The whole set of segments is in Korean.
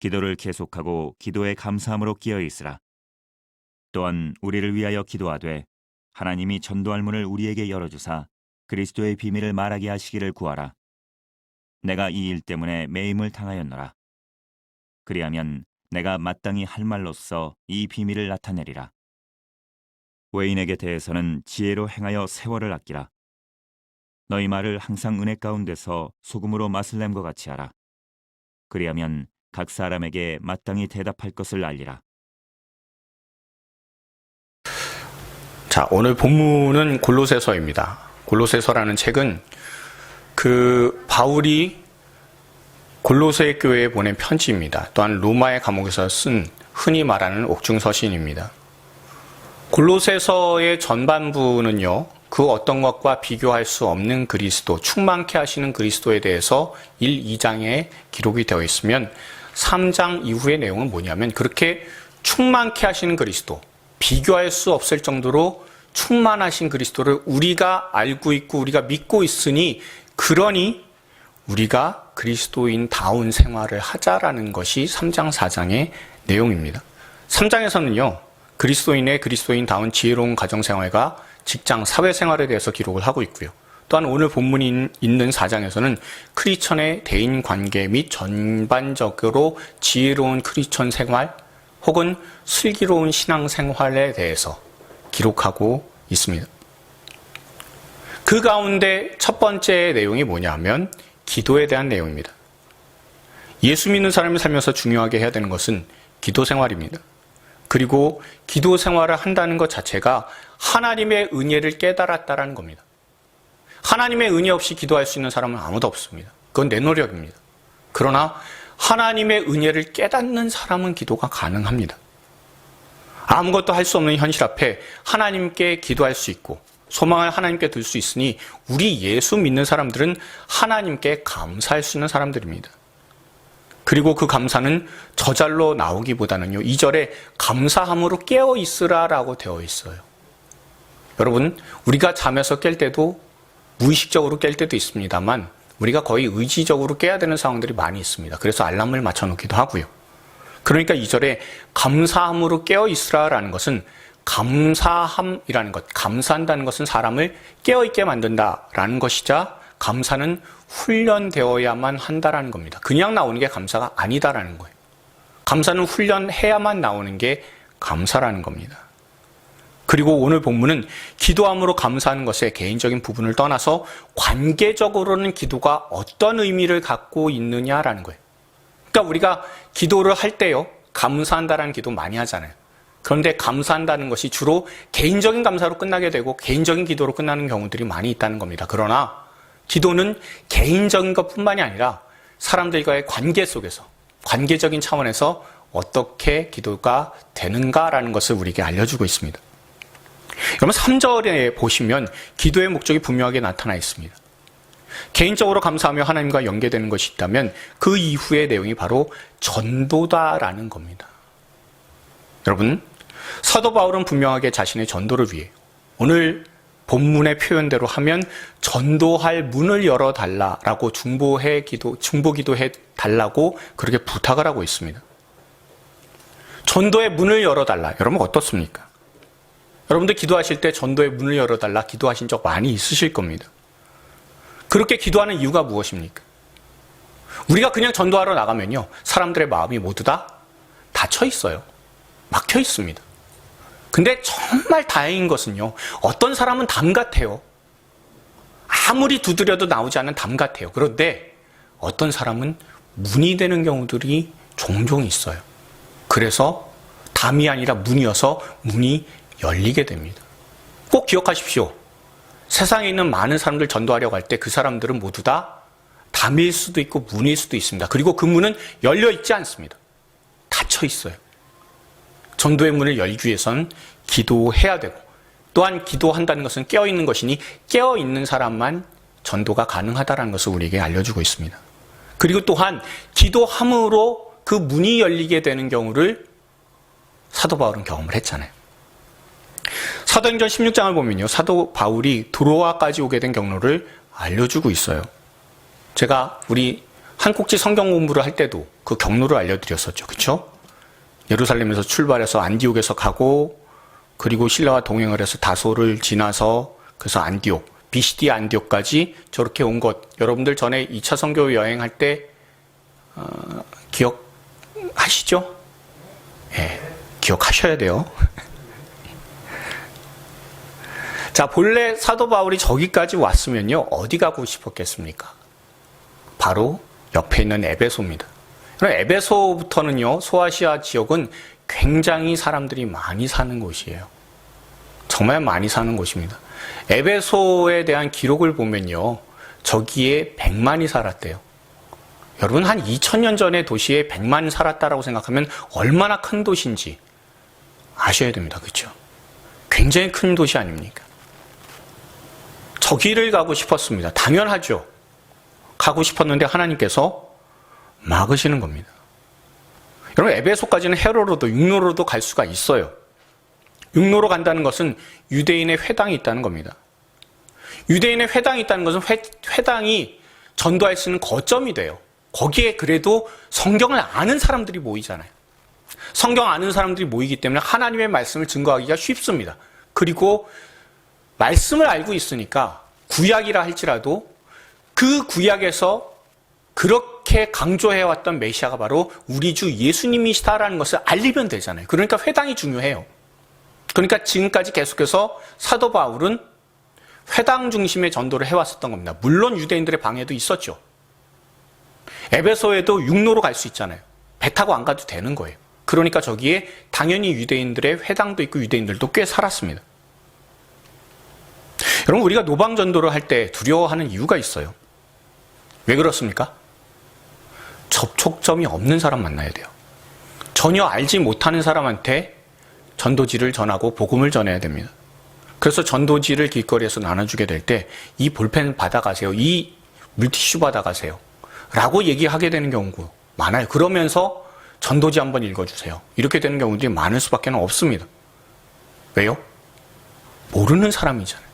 기도를 계속하고 기도에 감사함으로 끼어 있으라. 또한 우리를 위하여 기도하되 하나님이 전도할 문을 우리에게 열어주사 그리스도의 비밀을 말하게 하시기를 구하라. 내가 이 일 때문에 매임을 당하였노라. 그리하면 내가 마땅히 할 말로써 이 비밀을 나타내리라. 외인에게 대해서는 지혜로 행하여 세월을 아끼라. 너희 말을 항상 은혜 가운데서 소금으로 맛을 냄과 같이 하라. 그리하면 각 사람에게 마땅히 대답할 것을 알리라. 자, 오늘 본문은 골로새서입니다. 골로새서라는 책은 바울이 골로새 교회에 보낸 편지입니다. 또한 로마의 감옥에서 쓴 흔히 말하는 옥중서신입니다. 골로새서의 전반부는요, 그 어떤 것과 비교할 수 없는 그리스도, 충만케 하시는 그리스도에 대해서 1, 2장에 기록이 되어 있으면 3장 이후의 내용은 뭐냐면 그렇게 충만케 하시는 그리스도, 비교할 수 없을 정도로 충만하신 그리스도를 우리가 알고 있고 우리가 믿고 있으니 그러니 우리가 그리스도인다운 생활을 하자라는 것이 3장, 4장의 내용입니다. 3장에서는요, 그리스도인다운 지혜로운 가정생활과 직장, 사회생활에 대해서 기록을 하고 있고요. 또한 오늘 본문이 있는 4장에서는 크리스천의 대인관계 및 전반적으로 지혜로운 크리스천 생활 혹은 슬기로운 신앙생활에 대해서 기록하고 있습니다. 그 가운데 첫 번째 내용이 뭐냐면 기도에 대한 내용입니다. 예수 믿는 사람이 살면서 중요하게 해야 되는 것은 기도 생활입니다. 그리고 기도 생활을 한다는 것 자체가 하나님의 은혜를 깨달았다라는 겁니다. 하나님의 은혜 없이 기도할 수 있는 사람은 아무도 없습니다. 그건 내 노력입니다. 그러나 하나님의 은혜를 깨닫는 사람은 기도가 가능합니다. 아무것도 할 수 없는 현실 앞에 하나님께 기도할 수 있고 소망을 하나님께 둘 수 있으니 우리 예수 믿는 사람들은 하나님께 감사할 수 있는 사람들입니다. 그리고 그 감사는 저절로 나오기보다는요, 2절에 감사함으로 깨어 있으라라고 되어 있어요. 여러분, 우리가 잠에서 깰 때도 무의식적으로 깰 때도 있습니다만 우리가 거의 의지적으로 깨야 되는 상황들이 많이 있습니다. 그래서 알람을 맞춰놓기도 하고요. 그러니까 2절에 감사함으로 깨어 있으라라는 것은 감사함이라는 것, 감사한다는 것은 사람을 깨어있게 만든다라는 것이자 감사는 훈련되어야만 한다라는 겁니다. 그냥 나오는 게 감사가 아니다라는 거예요. 감사는 훈련해야만 나오는 게 감사라는 겁니다. 그리고 오늘 본문은 기도함으로 감사하는 것의 개인적인 부분을 떠나서 관계적으로는 기도가 어떤 의미를 갖고 있느냐라는 거예요. 그러니까 우리가 기도를 할 때요, 감사한다라는 기도 많이 하잖아요. 그런데 감사한다는 것이 주로 개인적인 감사로 끝나게 되고 개인적인 기도로 끝나는 경우들이 많이 있다는 겁니다. 그러나 기도는 개인적인 것뿐만이 아니라 사람들과의 관계 속에서 관계적인 차원에서 어떻게 기도가 되는가라는 것을 우리에게 알려주고 있습니다. 여러분 3절에 보시면 기도의 목적이 분명하게 나타나 있습니다. 개인적으로 감사하며 하나님과 연계되는 것이 있다면 그 이후의 내용이 바로 전도다라는 겁니다. 여러분, 사도 바울은 분명하게 자신의 전도를 위해 오늘 본문의 표현대로 하면 전도할 문을 열어달라라고 중보기도해 달라고 그렇게 부탁을 하고 있습니다. 전도의 문을 열어달라. 여러분 어떻습니까? 여러분들 기도하실 때 전도의 문을 열어달라 기도하신 적 많이 있으실 겁니다. 그렇게 기도하는 이유가 무엇입니까? 우리가 그냥 전도하러 나가면요, 사람들의 마음이 모두 다 닫혀 있어요. 막혀 있습니다. 근데 정말 다행인 것은요, 어떤 사람은 담 같아요. 아무리 두드려도 나오지 않는 담 같아요. 그런데 어떤 사람은 문이 되는 경우들이 종종 있어요. 그래서 담이 아니라 문이어서 문이 열리게 됩니다. 꼭 기억하십시오. 세상에 있는 많은 사람들 전도하려고 할 때 그 사람들은 모두 다 담일 수도 있고 문일 수도 있습니다. 그리고 그 문은 열려 있지 않습니다. 닫혀 있어요. 전도의 문을 열기 위해서는 기도해야 되고, 또한 기도한다는 것은 깨어있는 것이니 깨어있는 사람만 전도가 가능하다는 것을 우리에게 알려주고 있습니다. 그리고 또한 기도함으로 그 문이 열리게 되는 경우를 사도 바울은 경험을 했잖아요. 사도행전 16장을 보면요, 사도 바울이 드로아까지 오게 된 경로를 알려주고 있어요. 제가 우리 한 꼭지 성경 공부를 할 때도 그 경로를 알려드렸었죠. 그렇죠? 예루살렘에서 출발해서 안디옥에서 가고 그리고 신라와 동행을 해서 다소를 지나서 그래서 안디옥, 비시디아 안디옥까지 저렇게 온 것. 여러분들 전에 2차 선교 여행할 때 기억하시죠? 예, 기억하셔야 돼요. 자, 본래 사도 바울이 저기까지 왔으면요, 어디 가고 싶었겠습니까? 바로 옆에 있는 에베소입니다. 그럼 에베소부터는요, 소아시아 지역은 굉장히 사람들이 많이 사는 곳이에요. 정말 많이 사는 곳입니다. 에베소에 대한 기록을 보면요, 저기에 100만이 살았대요. 여러분, 한 2000년 전의 도시에 100만 살았다라고 생각하면 얼마나 큰 도시인지 아셔야 됩니다. 그렇죠? 굉장히 큰 도시 아닙니까? 저기를 가고 싶었습니다. 당연하죠. 가고 싶었는데 하나님께서 막으시는 겁니다. 여러분, 에베소까지는 해로로도 육로로도 갈 수가 있어요. 육로로 간다는 것은 유대인의 회당이 있다는 겁니다. 유대인의 회당이 있다는 것은 회당이 전도할 수 있는 거점이 돼요. 거기에 그래도 성경을 아는 사람들이 모이잖아요. 성경 아는 사람들이 모이기 때문에 하나님의 말씀을 증거하기가 쉽습니다. 그리고 말씀을 알고 있으니까 구약이라 할지라도 그 구약에서 그렇게 강조해왔던 메시아가 바로 우리 주 예수님이시다라는 것을 알리면 되잖아요. 그러니까 회당이 중요해요. 그러니까 지금까지 계속해서 사도 바울은 회당 중심의 전도를 해왔었던 겁니다. 물론 유대인들의 방해도 있었죠. 에베소에도 육로로 갈 수 있잖아요. 배 타고 안 가도 되는 거예요. 그러니까 저기에 당연히 유대인들의 회당도 있고 유대인들도 꽤 살았습니다. 여러분, 우리가 노방 전도를 할 때 두려워하는 이유가 있어요. 왜 그렇습니까? 접촉점이 없는 사람 만나야 돼요. 전혀 알지 못하는 사람한테 전도지를 전하고 복음을 전해야 됩니다. 그래서 전도지를 길거리에서 나눠주게 될 때 이 볼펜 받아가세요. 이 물티슈 받아가세요. 라고 얘기하게 되는 경우가 많아요. 그러면서 전도지 한번 읽어주세요. 이렇게 되는 경우들이 많을 수밖에 없습니다. 왜요? 모르는 사람이잖아요.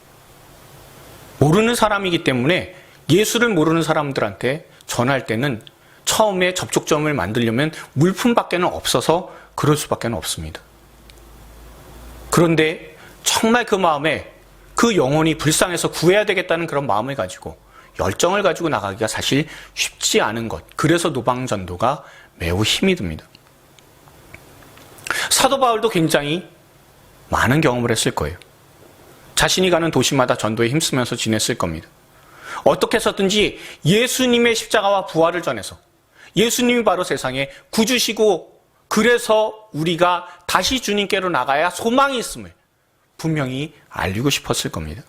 모르는 사람이기 때문에 예수를 모르는 사람들한테 전할 때는 처음에 접촉점을 만들려면 물품밖에 없어서 그럴 수밖에 없습니다. 그런데 정말 그 마음에 그 영혼이 불쌍해서 구해야 되겠다는 그런 마음을 가지고 열정을 가지고 나가기가 사실 쉽지 않은 것. 그래서 노방전도가 매우 힘이 듭니다. 사도 바울도 굉장히 많은 경험을 했을 거예요. 자신이 가는 도시마다 전도에 힘쓰면서 지냈을 겁니다. 어떻게 해서든지 예수님의 십자가와 부활을 전해서 예수님이 바로 세상에 구주시고 그래서 우리가 다시 주님께로 나가야 소망이 있음을 분명히 알리고 싶었을 겁니다.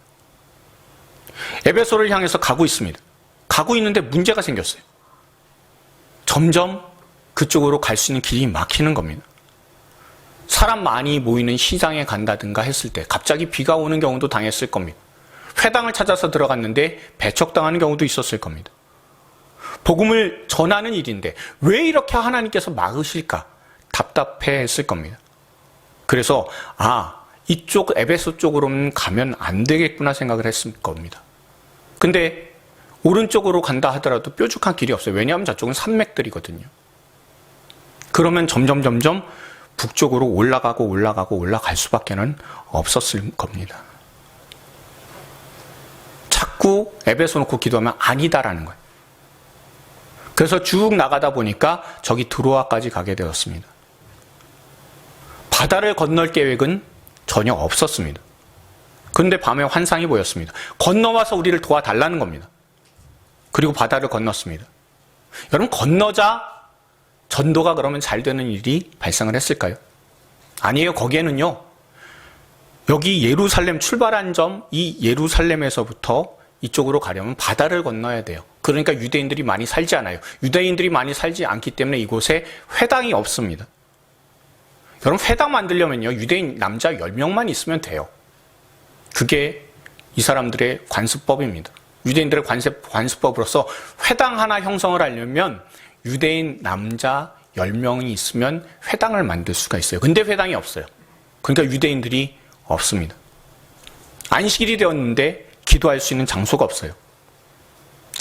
에베소를 향해서 가고 있습니다. 가고 있는데 문제가 생겼어요. 점점 그쪽으로 갈 수 있는 길이 막히는 겁니다. 사람 많이 모이는 시장에 간다든가 했을 때 갑자기 비가 오는 경우도 당했을 겁니다. 회당을 찾아서 들어갔는데 배척당하는 경우도 있었을 겁니다. 복음을 전하는 일인데 왜 이렇게 하나님께서 막으실까? 답답해했을 겁니다. 그래서 이쪽 에베소 쪽으로는 가면 안 되겠구나 생각을 했을 겁니다. 근데 오른쪽으로 간다 하더라도 뾰족한 길이 없어요. 왜냐하면 저쪽은 산맥들이거든요. 그러면 점점 북쪽으로 올라갈 수밖에는 없었을 겁니다. 자꾸 에베소 놓고 기도하면 아니다라는 거예요. 그래서 쭉 나가다 보니까 저기 드로아까지 가게 되었습니다. 바다를 건널 계획은 전혀 없었습니다. 그런데 밤에 환상이 보였습니다. 건너와서 우리를 도와달라는 겁니다. 그리고 바다를 건넜습니다. 여러분, 건너자 전도가 그러면 잘 되는 일이 발생을 했을까요? 아니에요. 거기에는요, 여기 예루살렘 출발한 점, 이 예루살렘에서부터 이쪽으로 가려면 바다를 건너야 돼요. 그러니까 유대인들이 많이 살지 않아요. 유대인들이 많이 살지 않기 때문에 이곳에 회당이 없습니다. 여러분, 회당 만들려면요, 유대인 남자 10명만 있으면 돼요. 그게 이 사람들의 관습법입니다. 유대인들의 관습법으로서 회당 하나 형성을 하려면 유대인 남자 10명이 있으면 회당을 만들 수가 있어요. 근데 회당이 없어요. 그러니까 유대인들이 없습니다. 안식일이 되었는데 기도할 수 있는 장소가 없어요.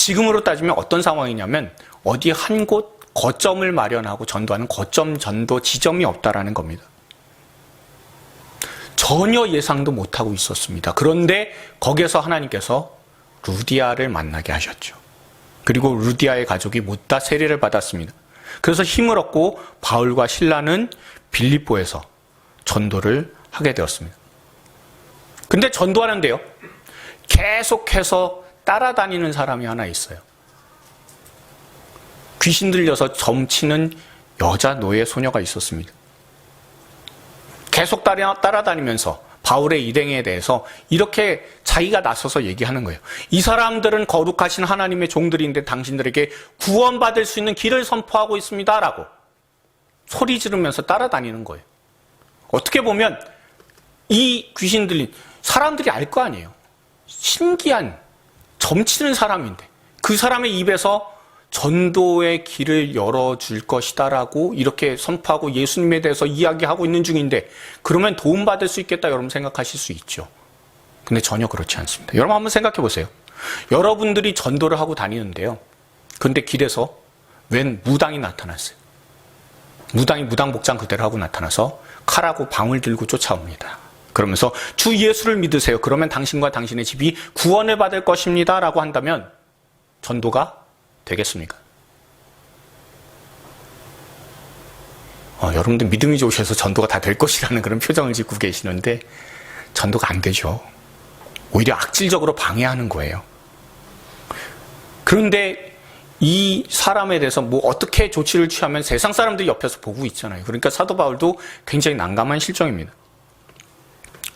지금으로 따지면 어떤 상황이냐면 어디 한 곳 거점을 마련하고 전도하는 거점 전도 지점이 없다라는 겁니다. 전혀 예상도 못하고 있었습니다. 그런데 거기에서 하나님께서 루디아를 만나게 하셨죠. 그리고 루디아의 가족이 못다 세례를 받았습니다. 그래서 힘을 얻고 바울과 실라는 빌립보에서 전도를 하게 되었습니다. 근데 전도하는데요, 계속해서 따라다니는 사람이 하나 있어요. 귀신 들려서 점치는 여자 노예 소녀가 있었습니다. 계속 따라다니면서 바울의 일행에 대해서 이렇게 자기가 나서서 얘기하는 거예요. 이 사람들은 거룩하신 하나님의 종들인데 당신들에게 구원받을 수 있는 길을 선포하고 있습니다. 라고 소리 지르면서 따라다니는 거예요. 어떻게 보면 이 귀신 들린 사람들이 알 거 아니에요. 신기한 점치는 사람인데 그 사람의 입에서 전도의 길을 열어줄 것이다라고 이렇게 선포하고 예수님에 대해서 이야기하고 있는 중인데 그러면 도움받을 수 있겠다 여러분 생각하실 수 있죠. 근데 전혀 그렇지 않습니다. 여러분 한번 생각해 보세요. 여러분들이 전도를 하고 다니는데요. 그런데 길에서 웬 무당이 나타났어요. 무당이 무당 복장 그대로 하고 나타나서 칼하고 방울 들고 쫓아옵니다. 그러면서 주 예수를 믿으세요. 그러면 당신과 당신의 집이 구원을 받을 것입니다. 라고 한다면 전도가 되겠습니까? 여러분들 믿음이 좋으셔서 전도가 다 될 것이라는 그런 표정을 짓고 계시는데 전도가 안 되죠. 오히려 악질적으로 방해하는 거예요. 그런데 이 사람에 대해서 뭐 어떻게 조치를 취하면 세상 사람들이 옆에서 보고 있잖아요. 그러니까 사도 바울도 굉장히 난감한 실정입니다.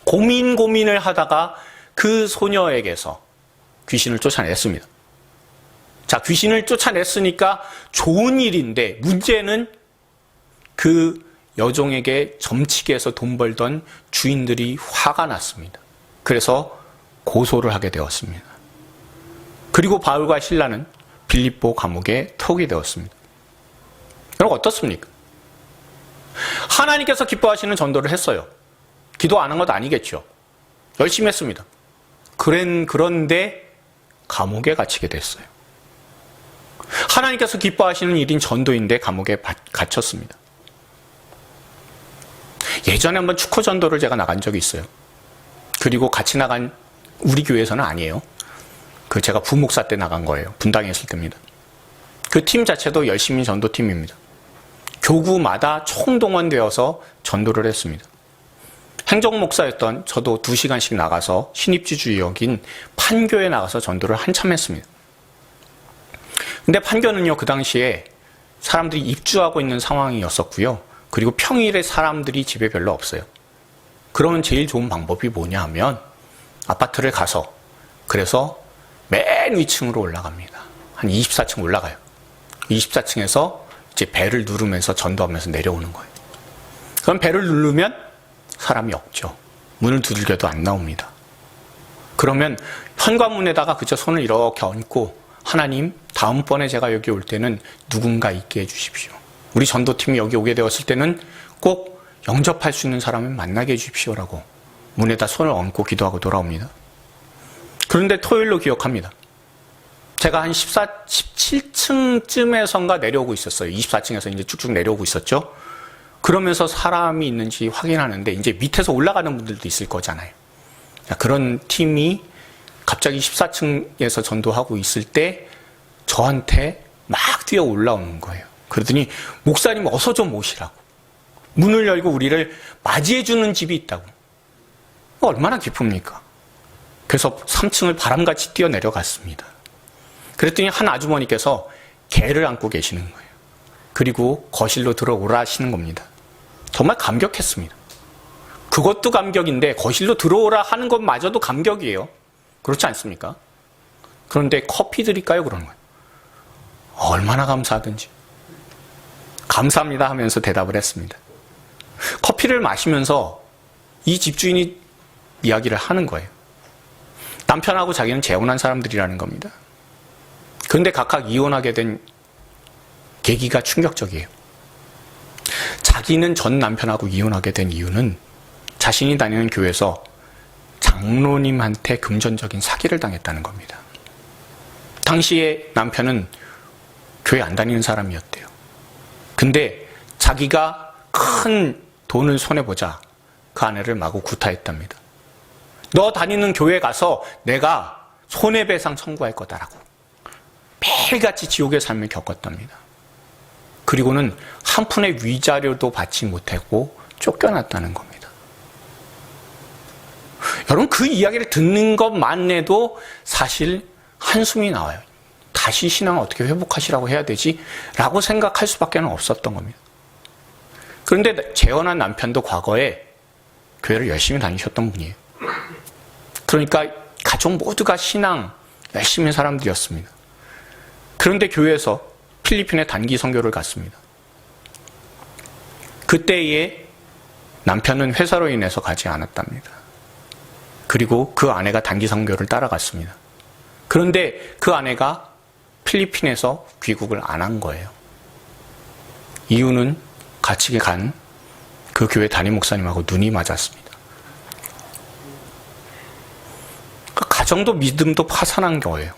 고민을 하다가 그 소녀에게서 귀신을 쫓아냈습니다. 자, 귀신을 쫓아냈으니까 좋은 일인데 문제는 그 여종에게 점치게 해서 돈 벌던 주인들이 화가 났습니다. 그래서 고소를 하게 되었습니다. 그리고 바울과 실라는 빌립보 감옥에 투옥이 되었습니다. 여러분 어떻습니까? 하나님께서 기뻐하시는 전도를 했어요. 기도 안 한 것도 아니겠죠. 열심히 했습니다. 그런데 감옥에 갇히게 됐어요. 하나님께서 기뻐하시는 일인 전도인데 감옥에 갇혔습니다. 예전에 한번 축구 전도를 제가 나간 적이 있어요. 그리고 같이 나간 우리 교회에서는 아니에요. 제가 부목사 때 나간 거예요. 분당에 있을 때입니다. 그 팀 자체도 열심히 전도팀입니다. 교구마다 총동원되어서 전도를 했습니다. 행정목사였던 저도 2시간씩 나가서 신입지주역인 판교에 나가서 전도를 한참 했습니다. 근데 판교는요, 그 당시에 사람들이 입주하고 있는 상황이었었고요. 그리고 평일에 사람들이 집에 별로 없어요. 그러면 제일 좋은 방법이 뭐냐 하면 아파트를 가서 그래서 맨 위층으로 올라갑니다. 한 24층 올라가요. 24층에서 이제 벨을 누르면서 전도하면서 내려오는 거예요. 그럼 벨을 누르면 사람이 없죠. 문을 두들겨도 안 나옵니다. 그러면 현관문에다가 그저 손을 이렇게 얹고 하나님, 다음번에 제가 여기 올 때는 누군가 있게 해주십시오. 우리 전도팀이 여기 오게 되었을 때는 꼭 영접할 수 있는 사람을 만나게 해주십시오라고 문에다 손을 얹고 기도하고 돌아옵니다. 그런데 토요일로 기억합니다. 제가 한 17층쯤에선가 내려오고 있었어요. 24층에서 이제 쭉쭉 내려오고 있었죠. 그러면서 사람이 있는지 확인하는데 이제 밑에서 올라가는 분들도 있을 거잖아요. 그런 팀이 갑자기 14층에서 전도하고 있을 때 저한테 막 뛰어 올라오는 거예요. 그러더니 목사님 어서 좀 오시라고. 문을 열고 우리를 맞이해주는 집이 있다고. 얼마나 기쁩니까? 그래서 3층을 바람같이 뛰어 내려갔습니다. 그랬더니 한 아주머니께서 개를 안고 계시는 거예요. 그리고 거실로 들어오라 하시는 겁니다. 정말 감격했습니다. 그것도 감격인데 거실로 들어오라 하는 것마저도 감격이에요. 그렇지 않습니까? 그런데 커피 드릴까요? 그러는 거예요. 얼마나 감사하든지. 감사합니다 하면서 대답을 했습니다. 커피를 마시면서 이 집주인이 이야기를 하는 거예요. 남편하고 자기는 재혼한 사람들이라는 겁니다. 그런데 각각 이혼하게 된 계기가 충격적이에요. 자기는 전 남편하고 이혼하게 된 이유는 자신이 다니는 교회에서 장로님한테 금전적인 사기를 당했다는 겁니다. 당시에 남편은 교회 안 다니는 사람이었대요. 근데 자기가 큰 돈을 손해보자 그 아내를 마구 구타했답니다. 너 다니는 교회 가서 내가 손해배상 청구할 거다라고 매일같이 지옥의 삶을 겪었답니다. 그리고는 한 푼의 위자료도 받지 못하고 쫓겨났다는 겁니다. 여러분, 그 이야기를 듣는 것만 해도 사실 한숨이 나와요. 다시 신앙을 어떻게 회복하시라고 해야 되지? 라고 생각할 수밖에 없었던 겁니다. 그런데 재혼한 남편도 과거에 교회를 열심히 다니셨던 분이에요. 그러니까 가족 모두가 신앙 열심히 한 사람들이었습니다. 그런데 교회에서 필리핀에 단기 선교를 갔습니다. 그때에 남편은 회사로 인해서 가지 않았답니다. 그리고 그 아내가 단기 선교를 따라갔습니다. 그런데 그 아내가 필리핀에서 귀국을 안 한 거예요. 이유는 같이 간 그 교회 담임 목사님하고 눈이 맞았습니다. 가정도 믿음도 파산한 거예요.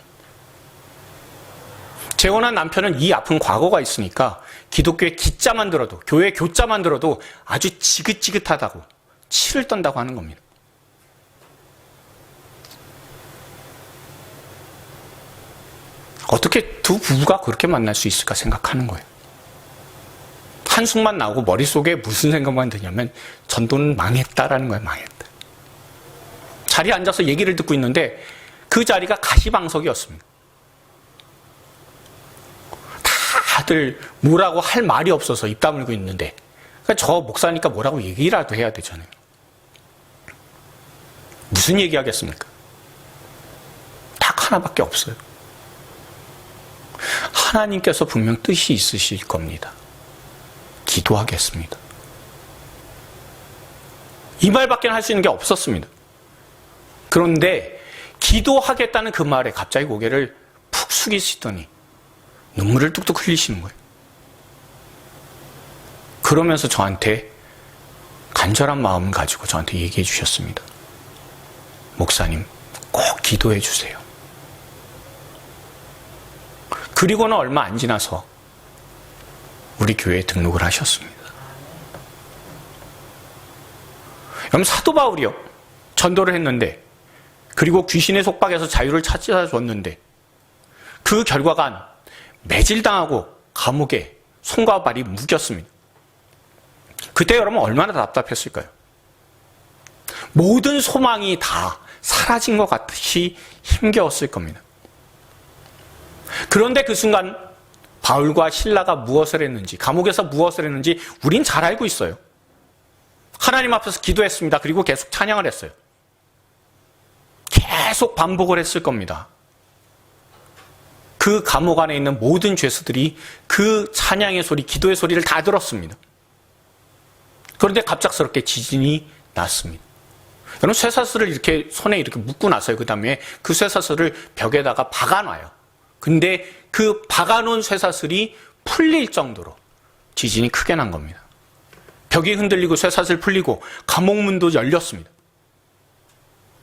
재혼한 남편은 이 아픈 과거가 있으니까 기독교의 기자만 들어도, 교회 교자만 들어도 아주 지긋지긋하다고 치를 떤다고 하는 겁니다. 어떻게 두 부부가 그렇게 만날 수 있을까 생각하는 거예요. 한숨만 나오고 머릿속에 무슨 생각만 드냐면 전도는 망했다라는 거예요. 망했다. 자리에 앉아서 얘기를 듣고 있는데 그 자리가 가시방석이었습니다. 다들 뭐라고 할 말이 없어서 입 다물고 있는데, 그러니까 저 목사니까 뭐라고 얘기라도 해야 되잖아요. 무슨 얘기하겠습니까? 딱 하나밖에 없어요. 하나님께서 분명 뜻이 있으실 겁니다. 기도하겠습니다. 이 말밖에 할 수 있는 게 없었습니다. 그런데 기도하겠다는 그 말에 갑자기 고개를 푹 숙이시더니 눈물을 뚝뚝 흘리시는 거예요. 그러면서 저한테 간절한 마음을 가지고 저한테 얘기해 주셨습니다. 목사님, 꼭 기도해 주세요. 그리고는 얼마 안 지나서 우리 교회에 등록을 하셨습니다. 여러분, 사도 바울이요, 전도를 했는데, 그리고 귀신의 속박에서 자유를 찾아줬는데 그 결과가 매질당하고 감옥에 손과 발이 묶였습니다. 그때 여러분 얼마나 답답했을까요? 모든 소망이 다 사라진 것 같이 힘겨웠을 겁니다. 그런데 그 순간 바울과 실라가 무엇을 했는지, 감옥에서 무엇을 했는지 우린 잘 알고 있어요. 하나님 앞에서 기도했습니다. 그리고 계속 찬양을 했어요. 계속 반복을 했을 겁니다. 그 감옥 안에 있는 모든 죄수들이 그 찬양의 소리, 기도의 소리를 다 들었습니다. 그런데 갑작스럽게 지진이 났습니다. 여러분, 쇠사슬을 이렇게 손에 이렇게 묶고 나서요. 그 다음에 그 쇠사슬을 벽에다가 박아놔요. 근데 그 박아놓은 쇠사슬이 풀릴 정도로 지진이 크게 난 겁니다. 벽이 흔들리고 쇠사슬 풀리고 감옥문도 열렸습니다.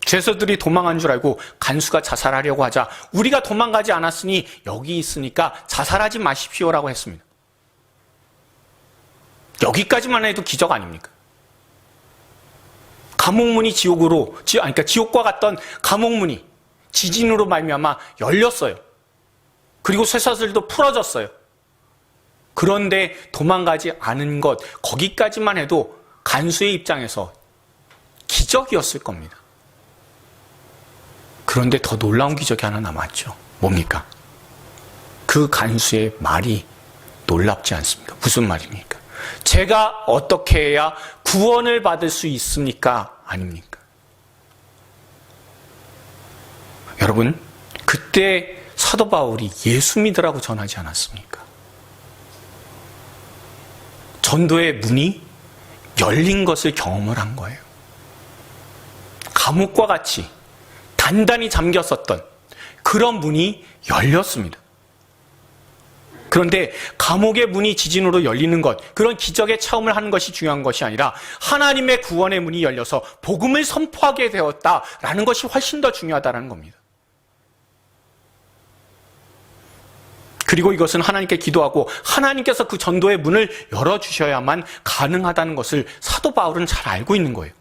죄수들이 도망한 줄 알고 간수가 자살하려고 하자 우리가 도망가지 않았으니 여기 있으니까 자살하지 마십시오라고 했습니다. 여기까지만 해도 기적 아닙니까? 감옥문이 그러니까 지옥과 같던 감옥문이 지진으로 말미암아 열렸어요. 그리고 쇠사슬도 풀어졌어요. 그런데 도망가지 않은 것, 거기까지만 해도 간수의 입장에서 기적이었을 겁니다. 그런데 더 놀라운 기적이 하나 남았죠. 뭡니까? 그 간수의 말이 놀랍지 않습니까? 무슨 말입니까? 제가 어떻게 해야 구원을 받을 수 있습니까? 아닙니까? 여러분, 그때 사도 바울이 예수 믿으라고 전하지 않았습니까? 전도의 문이 열린 것을 경험을 한 거예요. 감옥과 같이 단단히 잠겼었던 그런 문이 열렸습니다. 그런데 감옥의 문이 지진으로 열리는 것, 그런 기적의 체험을 하는 것이 중요한 것이 아니라 하나님의 구원의 문이 열려서 복음을 선포하게 되었다라는 것이 훨씬 더 중요하다는 겁니다. 그리고 이것은 하나님께 기도하고 하나님께서 그 전도의 문을 열어주셔야만 가능하다는 것을 사도 바울은 잘 알고 있는 거예요.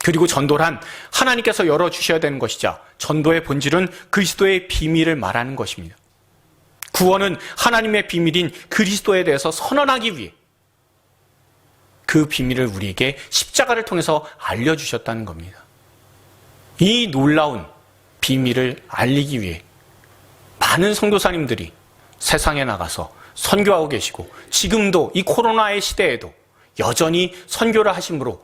그리고 전도란 하나님께서 열어주셔야 되는 것이자 전도의 본질은 그리스도의 비밀을 말하는 것입니다. 구원은 하나님의 비밀인 그리스도에 대해서 선언하기 위해 그 비밀을 우리에게 십자가를 통해서 알려주셨다는 겁니다. 이 놀라운 비밀을 알리기 위해 많은 선교사님들이 세상에 나가서 선교하고 계시고 지금도 이 코로나의 시대에도 여전히 선교를 하심으로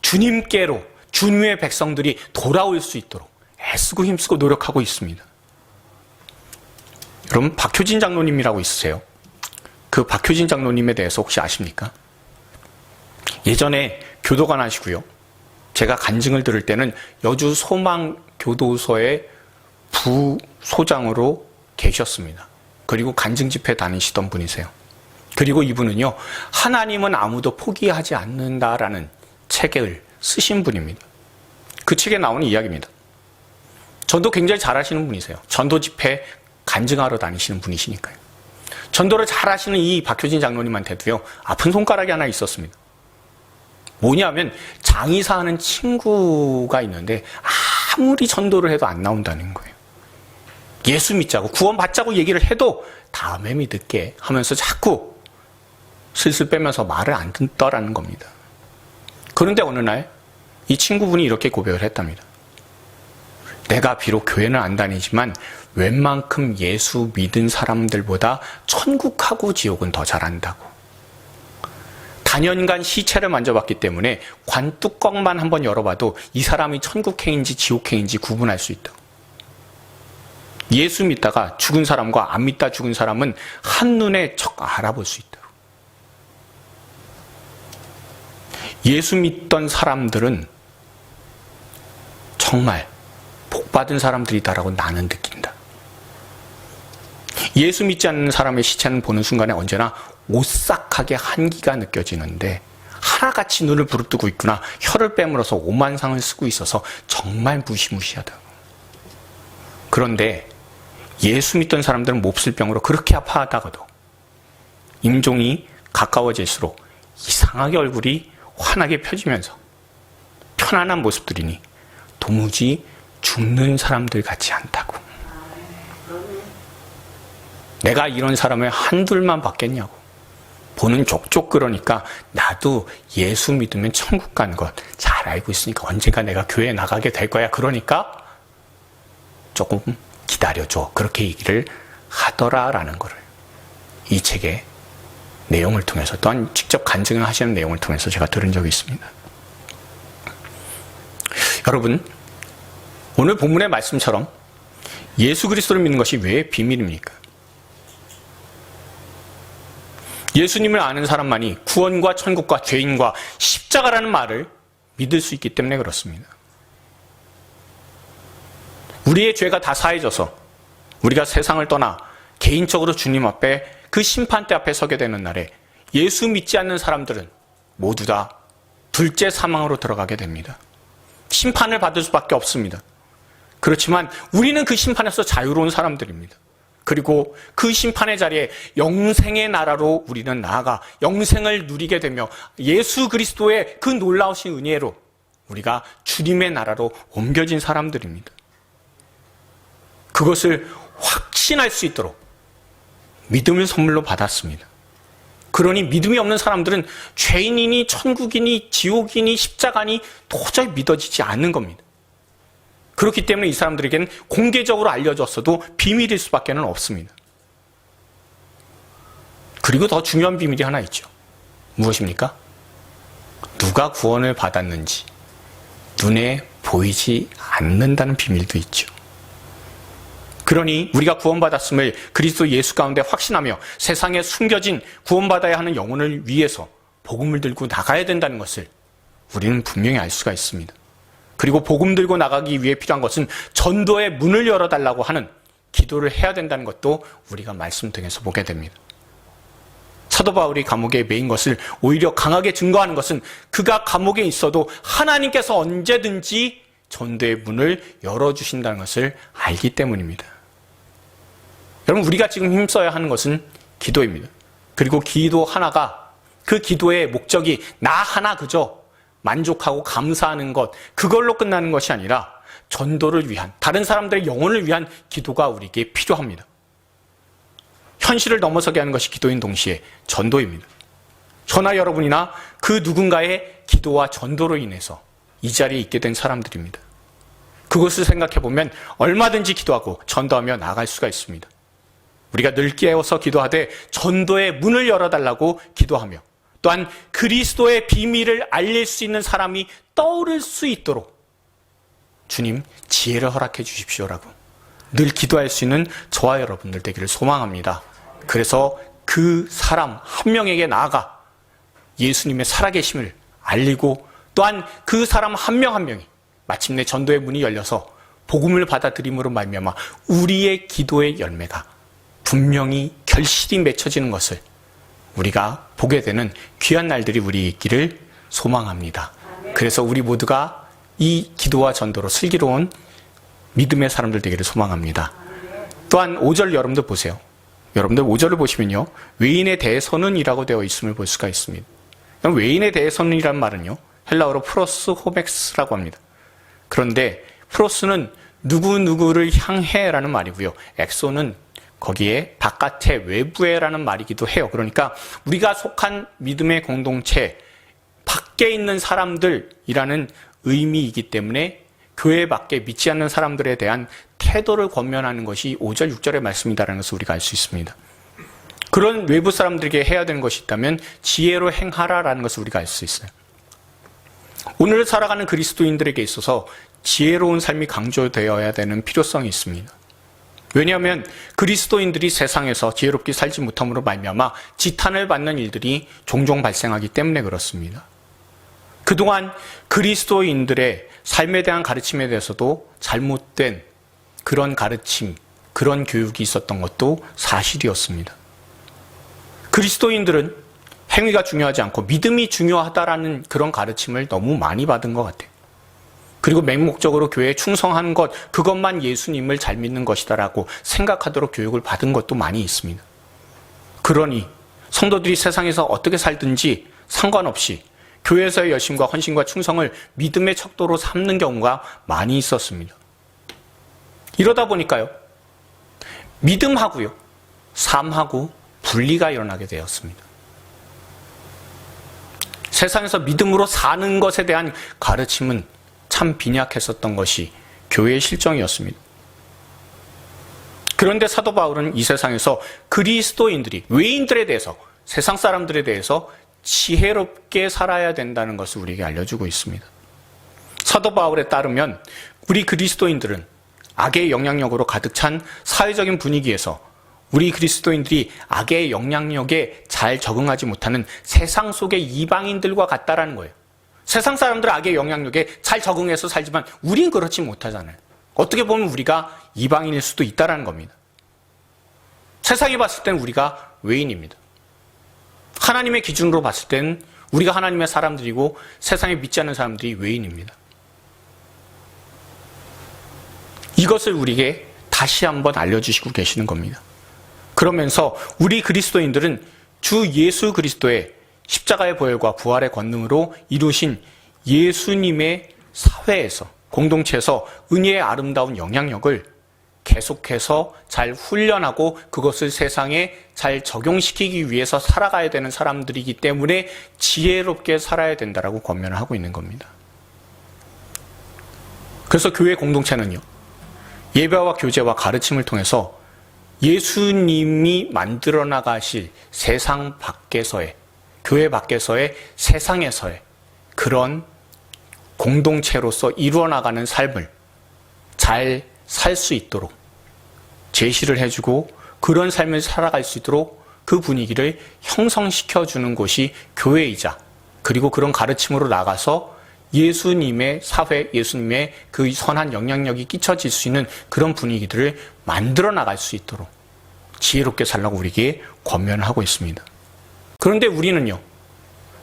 주님께로 주님의 백성들이 돌아올 수 있도록 애쓰고 힘쓰고 노력하고 있습니다. 여러분, 박효진 장로님이라고 있으세요? 그 박효진 장로님에 대해서 혹시 아십니까? 예전에 교도관 하시고요. 제가 간증을 들을 때는 여주 소망교도소의 부소장으로 계셨습니다. 그리고 간증 집회 다니시던 분이세요. 그리고 이분은요, 하나님은 아무도 포기하지 않는다라는 책을 쓰신 분입니다. 그 책에 나오는 이야기입니다. 전도 굉장히 잘하시는 분이세요. 전도 집회 간증하러 다니시는 분이시니까요. 전도를 잘하시는 이 박효진 장로님한테도요, 아픈 손가락이 하나 있었습니다. 뭐냐면 장의사 하는 친구가 있는데 아무리 전도를 해도 안 나온다는 거예요. 예수 믿자고 구원 받자고 얘기를 해도 다음에 믿을게 하면서 자꾸 슬슬 빼면서 말을 안 듣더라는 겁니다. 그런데 어느 날 이 친구분이 이렇게 고백을 했답니다. 내가 비록 교회는 안 다니지만 웬만큼 예수 믿은 사람들보다 천국하고 지옥은 더 잘한다고. 단연간 시체를 만져봤기 때문에 관뚜껑만 한번 열어봐도 이 사람이 천국행인지 지옥행인지 구분할 수 있다고. 예수 믿다가 죽은 사람과 안 믿다 죽은 사람은 한눈에 척 알아볼 수 있다고. 예수 믿던 사람들은 정말 복받은 사람들이다라고 나는 느낀다. 예수 믿지 않는 사람의 시체는 보는 순간에 언제나 오싹하게 한기가 느껴지는데 하나같이 눈을 부릅뜨고 있구나. 혀를 빼물어서 오만상을 쓰고 있어서 정말 무시무시하다. 그런데 예수 믿던 사람들은 몹쓸 병으로 그렇게 아파하다가도 임종이 가까워질수록 이상하게 얼굴이 환하게 펴지면서 편안한 모습들이니 도무지 죽는 사람들 같지 않다고. 내가 이런 사람을 한둘만 봤겠냐고. 보는 족족 그러니까 나도 예수 믿으면 천국 가는 것 잘 알고 있으니까 언젠가 내가 교회에 나가게 될 거야. 그러니까 조금 기다려줘. 그렇게 얘기를 하더라라는 거를 이 책의 내용을 통해서 또한 직접 간증을 하시는 내용을 통해서 제가 들은 적이 있습니다. 여러분, 오늘 본문의 말씀처럼 예수 그리스도를 믿는 것이 왜 비밀입니까? 예수님을 아는 사람만이 구원과 천국과 죄인과 십자가라는 말을 믿을 수 있기 때문에 그렇습니다. 우리의 죄가 다 사해져서 우리가 세상을 떠나 개인적으로 주님 앞에 그 심판대 앞에 서게 되는 날에 예수 믿지 않는 사람들은 모두 다 둘째 사망으로 들어가게 됩니다. 심판을 받을 수밖에 없습니다. 그렇지만 우리는 그 심판에서 자유로운 사람들입니다. 그리고 그 심판의 자리에 영생의 나라로 우리는 나아가 영생을 누리게 되며 예수 그리스도의 그 놀라우신 은혜로 우리가 주님의 나라로 옮겨진 사람들입니다. 그것을 확신할 수 있도록 믿음을 선물로 받았습니다. 그러니 믿음이 없는 사람들은 죄인이니 천국이니 지옥이니 십자가니 도저히 믿어지지 않는 겁니다. 그렇기 때문에 이 사람들에게는 공개적으로 알려졌어도 비밀일 수밖에 없습니다. 그리고 더 중요한 비밀이 하나 있죠. 무엇입니까? 누가 구원을 받았는지 눈에 보이지 않는다는 비밀도 있죠. 그러니 우리가 구원받았음을 그리스도 예수 가운데 확신하며 세상에 숨겨진 구원받아야 하는 영혼을 위해서 복음을 들고 나가야 된다는 것을 우리는 분명히 알 수가 있습니다. 그리고 복음 들고 나가기 위해 필요한 것은 전도의 문을 열어달라고 하는 기도를 해야 된다는 것도 우리가 말씀 등에서 보게 됩니다. 사도 바울이 감옥에 매인 것을 오히려 강하게 증거하는 것은 그가 감옥에 있어도 하나님께서 언제든지 전도의 문을 열어주신다는 것을 알기 때문입니다. 여러분, 우리가 지금 힘써야 하는 것은 기도입니다. 그리고 기도 하나가, 그 기도의 목적이 나 하나 그저 만족하고 감사하는 것, 그걸로 끝나는 것이 아니라 전도를 위한, 다른 사람들의 영혼을 위한 기도가 우리에게 필요합니다. 현실을 넘어서게 하는 것이 기도인 동시에 전도입니다. 저나 여러분이나 그 누군가의 기도와 전도로 인해서 이 자리에 있게 된 사람들입니다. 그것을 생각해 보면 얼마든지 기도하고 전도하며 나아갈 수가 있습니다. 우리가 늘 깨어서 기도하되 전도의 문을 열어달라고 기도하며, 또한 그리스도의 비밀을 알릴 수 있는 사람이 떠오를 수 있도록 주님 지혜를 허락해 주십시오라고 늘 기도할 수 있는 저와 여러분들 되기를 소망합니다. 그래서 그 사람 한 명에게 나아가 예수님의 살아계심을 알리고, 또한 그 사람 한 명 한 명이 마침내 전도의 문이 열려서 복음을 받아들임으로 말미암아 우리의 기도의 열매가 분명히 결실이 맺혀지는 것을 우리가 보게 되는 귀한 날들이 우리의 있기를 소망합니다. 그래서 우리 모두가 이 기도와 전도로 슬기로운 믿음의 사람들 되기를 소망합니다. 또한 5절 여러분들 보세요. 여러분들 5절을 보시면요, 외인에 대해서는이라고 되어 있음을 볼 수가 있습니다. 외인에 대해서는이란 말은요, 헬라어로 프로스 호맥스라고 합니다. 그런데 프로스는 누구누구를 향해라는 말이고요, 엑소는 거기에 바깥에 외부에라는 말이기도 해요. 그러니까 우리가 속한 믿음의 공동체 밖에 있는 사람들이라는 의미이기 때문에 교회 밖에 믿지 않는 사람들에 대한 태도를 권면하는 것이 5절, 6절의 말씀이다라는 것을 우리가 알 수 있습니다. 그런 외부 사람들에게 해야 되는 것이 있다면 지혜로 행하라라는 것을 우리가 알 수 있어요. 오늘 살아가는 그리스도인들에게 있어서 지혜로운 삶이 강조되어야 되는 필요성이 있습니다. 왜냐하면 그리스도인들이 세상에서 지혜롭게 살지 못함으로 말미암아 지탄을 받는 일들이 종종 발생하기 때문에 그렇습니다. 그동안 그리스도인들의 삶에 대한 가르침에 대해서도 잘못된 그런 가르침, 그런 교육이 있었던 것도 사실이었습니다. 그리스도인들은 행위가 중요하지 않고 믿음이 중요하다라는 그런 가르침을 너무 많이 받은 것 같아요. 그리고 맹목적으로 교회에 충성하는 것, 그것만 예수님을 잘 믿는 것이다라고 생각하도록 교육을 받은 것도 많이 있습니다. 그러니 성도들이 세상에서 어떻게 살든지 상관없이 교회에서의 열심과 헌신과 충성을 믿음의 척도로 삼는 경우가 많이 있었습니다. 이러다 보니까요, 믿음하고요, 삶하고 분리가 일어나게 되었습니다. 세상에서 믿음으로 사는 것에 대한 가르침은 참 빈약했었던 것이 교회의 실정이었습니다. 그런데 사도 바울은 이 세상에서 그리스도인들이, 외인들에 대해서, 세상 사람들에 대해서 지혜롭게 살아야 된다는 것을 우리에게 알려주고 있습니다. 사도 바울에 따르면 우리 그리스도인들은 악의 영향력으로 가득 찬 사회적인 분위기에서 우리 그리스도인들이 악의 영향력에 잘 적응하지 못하는 세상 속의 이방인들과 같다라는 거예요. 세상 사람들은 악의 영향력에 잘 적응해서 살지만 우린 그렇지 못하잖아요. 어떻게 보면 우리가 이방인일 수도 있다는 겁니다. 세상이 봤을 땐 우리가 외인입니다. 하나님의 기준으로 봤을 땐 우리가 하나님의 사람들이고 세상에 믿지 않는 사람들이 외인입니다. 이것을 우리에게 다시 한번 알려주시고 계시는 겁니다. 그러면서 우리 그리스도인들은 주 예수 그리스도의 십자가의 보혈과 부활의 권능으로 이루신 예수님의 사회에서, 공동체에서 은혜의 아름다운 영향력을 계속해서 잘 훈련하고 그것을 세상에 잘 적용시키기 위해서 살아가야 되는 사람들이기 때문에 지혜롭게 살아야 된다라고 권면을 하고 있는 겁니다. 그래서 교회 공동체는요, 예배와 교제와 가르침을 통해서 예수님이 만들어 나가실 세상 밖에서의, 교회 밖에서의, 세상에서의 그런 공동체로서 이루어 나가는 삶을 잘 살 수 있도록 제시를 해주고 그런 삶을 살아갈 수 있도록 그 분위기를 형성시켜주는 곳이 교회이자, 그리고 그런 가르침으로 나가서 예수님의 사회, 예수님의 그 선한 영향력이 끼쳐질 수 있는 그런 분위기들을 만들어 나갈 수 있도록 지혜롭게 살라고 우리에게 권면을 하고 있습니다. 그런데 우리는요,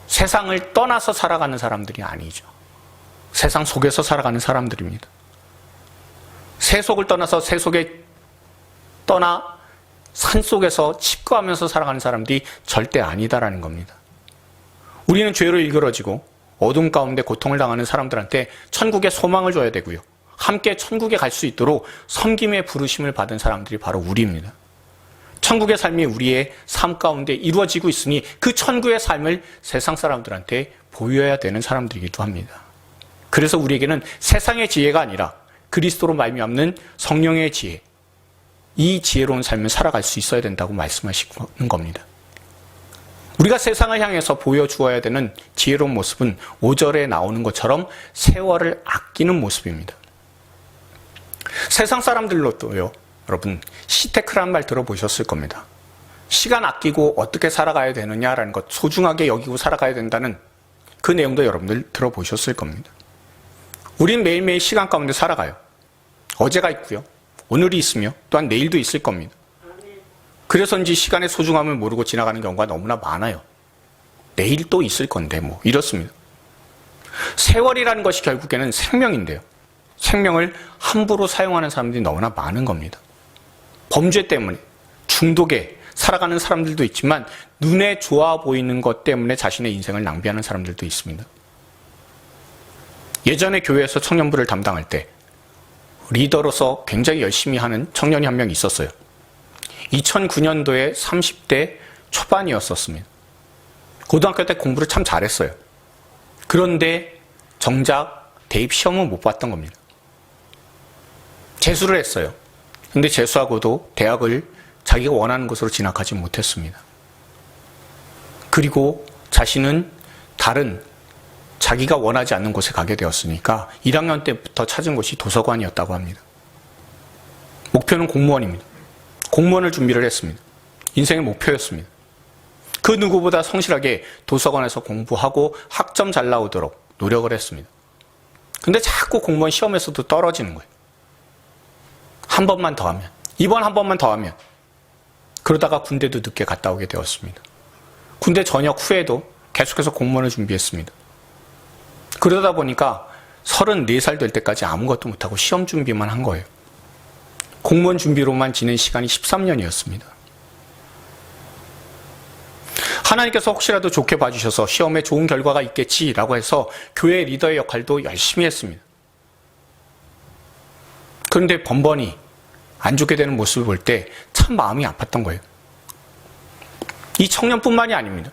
세상을 떠나서 살아가는 사람들이 아니죠. 세상 속에서 살아가는 사람들입니다. 세속을 떠나서 세속에 떠나 산속에서 칩거하면서 살아가는 사람들이 절대 아니다라는 겁니다. 우리는 죄로 일그러지고 어둠 가운데 고통을 당하는 사람들한테 천국의 소망을 줘야 되고요. 함께 천국에 갈 수 있도록 섬김의 부르심을 받은 사람들이 바로 우리입니다. 천국의 삶이 우리의 삶 가운데 이루어지고 있으니 그 천국의 삶을 세상 사람들한테 보여야 되는 사람들이기도 합니다. 그래서 우리에게는 세상의 지혜가 아니라 그리스도로 말미암는 성령의 지혜, 이 지혜로운 삶을 살아갈 수 있어야 된다고 말씀하시는 겁니다. 우리가 세상을 향해서 보여주어야 되는 지혜로운 모습은 5절에 나오는 것처럼 세월을 아끼는 모습입니다. 세상 사람들로도요, 여러분, 시테크란 말 들어보셨을 겁니다. 시간 아끼고 어떻게 살아가야 되느냐라는 것, 소중하게 여기고 살아가야 된다는 그 내용도 여러분들 들어보셨을 겁니다. 우린 매일매일 시간 가운데 살아가요. 어제가 있고요. 오늘이 있으며 또한 내일도 있을 겁니다. 그래서인지 시간의 소중함을 모르고 지나가는 경우가 너무나 많아요. 내일 또 있을 건데 뭐 이렇습니다. 세월이라는 것이 결국에는 생명인데요. 생명을 함부로 사용하는 사람들이 너무나 많은 겁니다. 범죄 때문에 중독에 살아가는 사람들도 있지만 눈에 좋아 보이는 것 때문에 자신의 인생을 낭비하는 사람들도 있습니다. 예전에 교회에서 청년부를 담당할 때 리더로서 굉장히 열심히 하는 청년이 한 명 있었어요. 2009년도에 30대 초반이었었습니다. 고등학교 때 공부를 참 잘했어요. 그런데 정작 대입 시험은 못 봤던 겁니다. 재수를 했어요. 근데 재수하고도 대학을 자기가 원하는 곳으로 진학하지 못했습니다. 그리고 자신은 다른 자기가 원하지 않는 곳에 가게 되었으니까 1학년 때부터 찾은 곳이 도서관이었다고 합니다. 목표는 공무원입니다. 공무원을 준비를 했습니다. 인생의 목표였습니다. 그 누구보다 성실하게 도서관에서 공부하고 학점 잘 나오도록 노력을 했습니다. 근데 자꾸 공무원 시험에서도 떨어지는 거예요. 한 번만 더 하면, 이번 한 번만 더 하면. 그러다가 군대도 늦게 갔다 오게 되었습니다. 군대 전역 후에도 계속해서 공무원을 준비했습니다. 그러다 보니까 34살 될 때까지 아무것도 못하고 시험 준비만 한 거예요. 공무원 준비로만 지낸 시간이 13년이었습니다. 하나님께서 혹시라도 좋게 봐주셔서 시험에 좋은 결과가 있겠지라고 해서 교회 리더의 역할도 열심히 했습니다. 그런데 번번이 안 좋게 되는 모습을 볼 때 참 마음이 아팠던 거예요. 이 청년뿐만이 아닙니다.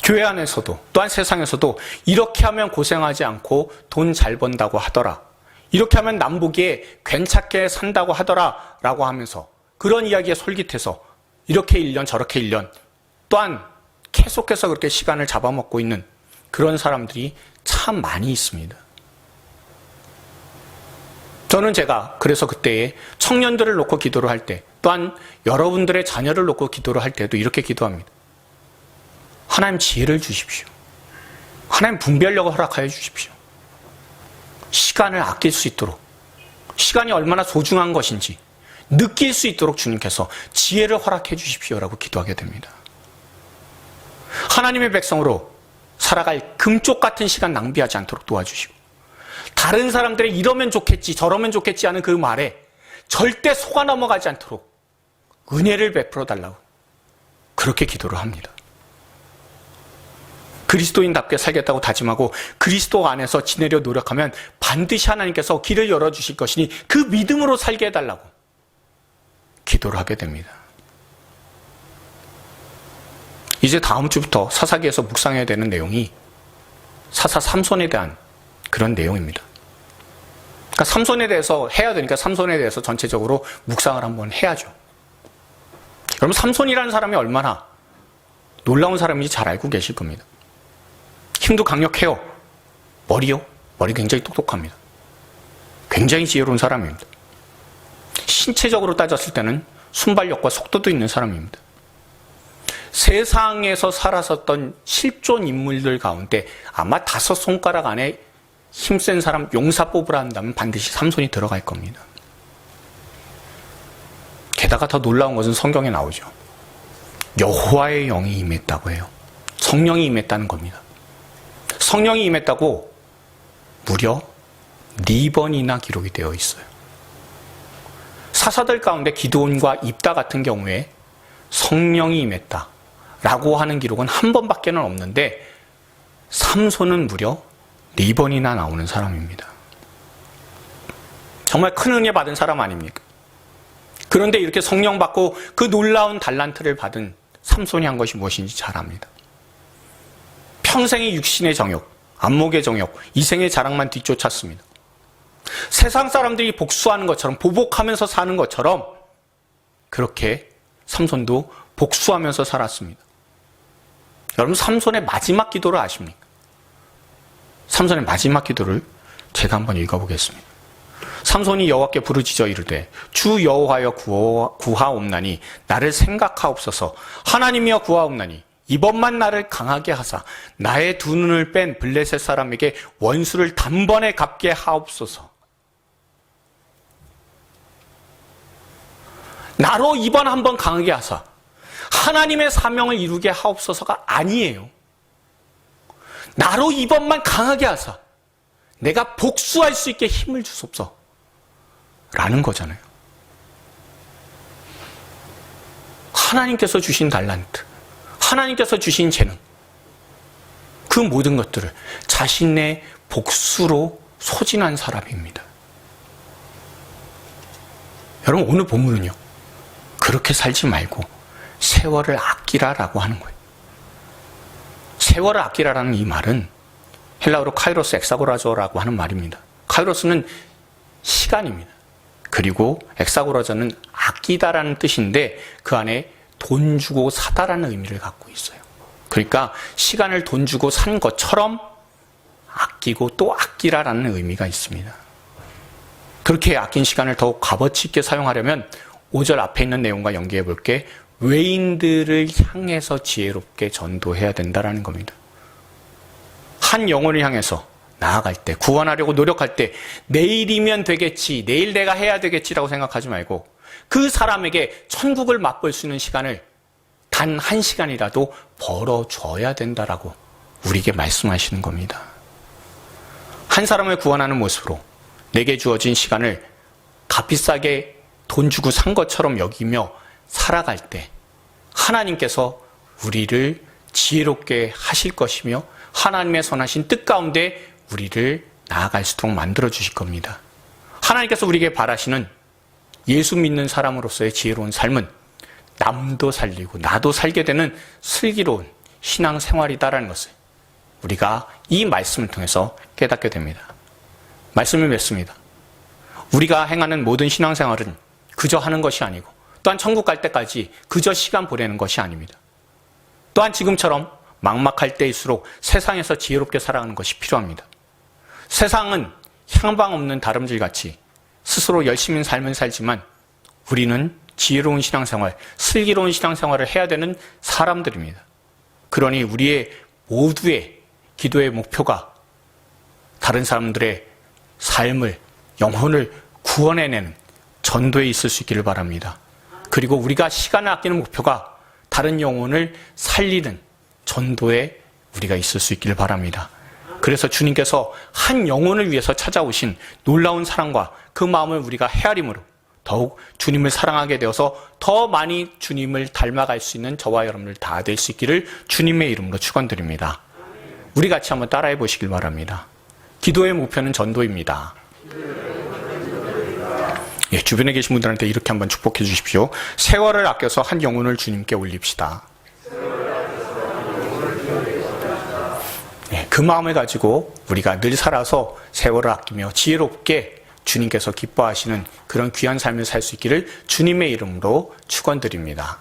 교회 안에서도 또한 세상에서도 이렇게 하면 고생하지 않고 돈 잘 번다고 하더라. 이렇게 하면 남 보기에 괜찮게 산다고 하더라 라고 하면서 그런 이야기에 솔깃해서 이렇게 1년 저렇게 1년 또한 계속해서 그렇게 시간을 잡아먹고 있는 그런 사람들이 참 많이 있습니다. 저는 제가 그래서 그때에 청년들을 놓고 기도를 할 때 또한 여러분들의 자녀를 놓고 기도를 할 때도 이렇게 기도합니다. 하나님 지혜를 주십시오. 하나님 분별력을 허락하여 주십시오. 시간을 아낄 수 있도록 시간이 얼마나 소중한 것인지 느낄 수 있도록 주님께서 지혜를 허락해 주십시오라고 기도하게 됩니다. 하나님의 백성으로 살아갈 금쪽 같은 시간 낭비하지 않도록 도와주시고 다른 사람들의 이러면 좋겠지 저러면 좋겠지 하는 그 말에 절대 속아 넘어가지 않도록 은혜를 베풀어 달라고 그렇게 기도를 합니다. 그리스도인답게 살겠다고 다짐하고 그리스도 안에서 지내려 노력하면 반드시 하나님께서 길을 열어주실 것이니 그 믿음으로 살게 해달라고 기도를 하게 됩니다. 이제 다음 주부터 사사기에서 묵상해야 되는 내용이 사사 삼손에 대한 그런 내용입니다. 그러니까 삼손에 대해서 해야 되니까 삼손에 대해서 전체적으로 묵상을 한번 해야죠. 여러분 삼손이라는 사람이 얼마나 놀라운 사람인지 잘 알고 계실 겁니다. 힘도 강력해요. 머리요? 머리 굉장히 똑똑합니다. 굉장히 지혜로운 사람입니다. 신체적으로 따졌을 때는 순발력과 속도도 있는 사람입니다. 세상에서 살았었던 실존 인물들 가운데 아마 5손가락 안에 힘센 사람 용사 뽑으라 한다면 반드시 삼손이 들어갈 겁니다. 게다가 더 놀라운 것은 성경에 나오죠. 여호와의 영이 임했다고 해요. 성령이 임했다는 겁니다. 성령이 임했다고 무려 4번이나 기록이 되어 있어요. 사사들 가운데 기드온과 입다 같은 경우에 성령이 임했다라고 하는 기록은 한 번밖에는 없는데 삼손은 무려 4번이나 나오는 사람입니다. 정말 큰 은혜 받은 사람 아닙니까? 그런데 이렇게 성령 받고 그 놀라운 달란트를 받은 삼손이 한 것이 무엇인지 잘 압니다. 평생의 육신의 정욕, 안목의 정욕, 이생의 자랑만 뒤쫓았습니다. 세상 사람들이 복수하는 것처럼, 보복하면서 사는 것처럼 그렇게 삼손도 복수하면서 살았습니다. 여러분, 삼손의 마지막 기도를 아십니까? 삼손의 마지막 기도를 제가 한번 읽어보겠습니다. 삼손이 여호와께 부르짖어 이르되 주 여호와여 구하옵나니 나를 생각하옵소서. 하나님이여 구하옵나니 이번만 나를 강하게 하사 나의 두 눈을 뺀 블레셋 사람에게 원수를 단번에 갚게 하옵소서. 나로 이번 한번 강하게 하사 하나님의 사명을 이루게 하옵소서가 아니에요. 나로 이번만 강하게 하사 내가 복수할 수 있게 힘을 주소서 라는 거잖아요. 하나님께서 주신 달란트, 하나님께서 주신 재능, 그 모든 것들을 자신의 복수로 소진한 사람입니다. 여러분, 오늘 본문은요, 그렇게 살지 말고 세월을 아끼라라고 하는 거예요. 세월을 아끼라라는 이 말은 헬라어로 카이로스 엑사고라조라고 하는 말입니다. 카이로스는 시간입니다. 그리고 엑사고라조는 아끼다라는 뜻인데 그 안에 돈 주고 사다라는 의미를 갖고 있어요. 그러니까 시간을 돈 주고 산 것처럼 아끼고 또 아끼라라는 의미가 있습니다. 그렇게 아낀 시간을 더욱 값어치 있게 사용하려면 5절 앞에 있는 내용과 연계해 볼게. 외인들을 향해서 지혜롭게 전도해야 된다라는 겁니다. 한 영혼을 향해서 나아갈 때, 구원하려고 노력할 때 내일이면 되겠지, 내일 내가 해야 되겠지라고 생각하지 말고 그 사람에게 천국을 맛볼 수 있는 시간을 단 1시간이라도 벌어줘야 된다라고 우리에게 말씀하시는 겁니다. 한 사람을 구원하는 모습으로 내게 주어진 시간을 값비싸게 돈 주고 산 것처럼 여기며 살아갈 때 하나님께서 우리를 지혜롭게 하실 것이며 하나님의 선하신 뜻 가운데 우리를 나아갈 수 있도록 만들어 주실 겁니다. 하나님께서 우리에게 바라시는 예수 믿는 사람으로서의 지혜로운 삶은 남도 살리고 나도 살게 되는 슬기로운 신앙생활이다라는 것을 우리가 이 말씀을 통해서 깨닫게 됩니다. 말씀을 맺습니다. 우리가 행하는 모든 신앙생활은 그저 하는 것이 아니고 또한 천국 갈 때까지 그저 시간 보내는 것이 아닙니다. 또한 지금처럼 막막할 때일수록 세상에서 지혜롭게 살아가는 것이 필요합니다. 세상은 향방 없는 다름질같이 스스로 열심히 삶을 살지만 우리는 지혜로운 신앙생활, 슬기로운 신앙생활을 해야 되는 사람들입니다. 그러니 우리의 모두의 기도의 목표가 다른 사람들의 삶을, 영혼을 구원해내는 전도에 있을 수 있기를 바랍니다. 그리고 우리가 시간을 아끼는 목표가 다른 영혼을 살리는 전도에 우리가 있을 수 있기를 바랍니다. 그래서 주님께서 한 영혼을 위해서 찾아오신 놀라운 사랑과 그 마음을 우리가 헤아림으로 더욱 주님을 사랑하게 되어서 더 많이 주님을 닮아갈 수 있는 저와 여러분들 다 될 수 있기를 주님의 이름으로 축원드립니다. 우리 같이 한번 따라해 보시길 바랍니다. 기도의 목표는 전도입니다. 예, 주변에 계신 분들한테 이렇게 한번 축복해 주십시오. 세월을 아껴서 한 영혼을 주님께 올립시다. 예, 그 마음을 가지고 우리가 늘 살아서 세월을 아끼며 지혜롭게 주님께서 기뻐하시는 그런 귀한 삶을 살 수 있기를 주님의 이름으로 축원드립니다.